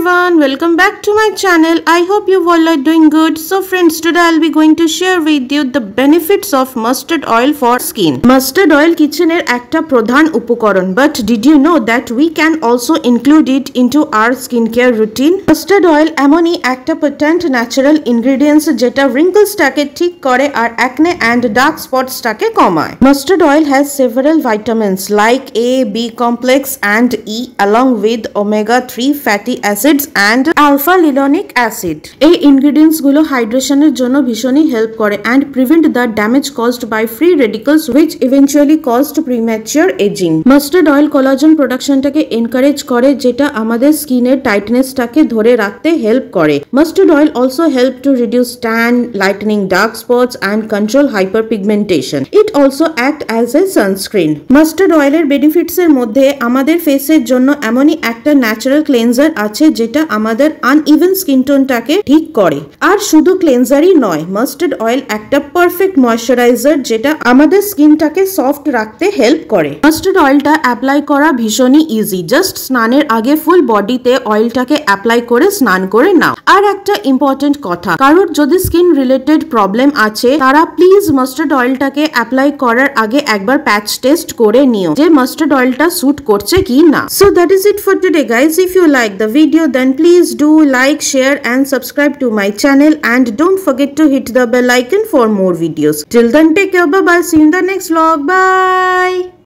everyone, welcome back to my channel. I hope you all are doing good. So friends, today I'll be going to share with you the benefits of mustard oil for skin. Mustard oil kitchen er ekta prodhan upokoron, but did you know that we can also include it into our skincare routine? Mustard oil emoni ekta potent natural ingredients jeta wrinkles take thik kore ar acne and dark spots take komay. Mustard oil has several vitamins like A, B complex and E along with omega-3 fatty acids and alpha linolenic acid. এই ingredients গুলো hydration এর জন্য ভীষণই help করে and prevent the damage caused by free radicals which eventually caused premature aging. Mustard oil collagen production টাকে encourage করে যেটা আমাদের স্কিনের টাইটনেস টাকে ধরে রাখতে help করে. Mustard oil also help to reduce tan, lightening dark spots and control hyperpigmentation. It also act as a sunscreen. Mustard oil এর benefits এর মধ্যে আমাদের ফেসের জন্য এমনই একটা ন্যাচারাল ক্লেনজার আছে যেটা আমাদের আনইভেন স্কিন টোনটাকে ঠিক করে। আর শুধু ক্লেনজারই নয়, মাস্টার্ড অয়েল একটা পারফেক্ট ময়শ্চারাইজার যেটা আমাদের স্কিনটাকে সফট রাখতে হেল্প করে। মাস্টার্ড অয়েলটা অ্যাপ্লাই করা ভীষণই ইজি। জাস্ট স্নানের আগে ফুল বডিতে অয়েলটাকে অ্যাপ্লাই করে স্নান করে নাও। আর একটা ইম্পর্টেন্ট কথা, কারোর যদি স্কিন রিলেটেড প্রবলেম আছে তারা প্লিজ মাস্টার্ড অয়েলটাকে অ্যাপ্লাই করার আগে একবার প্যাচ টেস্ট করে নিও যে মাস্টার্ড অয়েলটা স্যুট করছে কি না। So that is it for today guys. If you like the video then please do like, share and subscribe to my channel and don't forget to hit the bell icon for more videos. Till then take care, bye bye, see you in the next vlog, bye.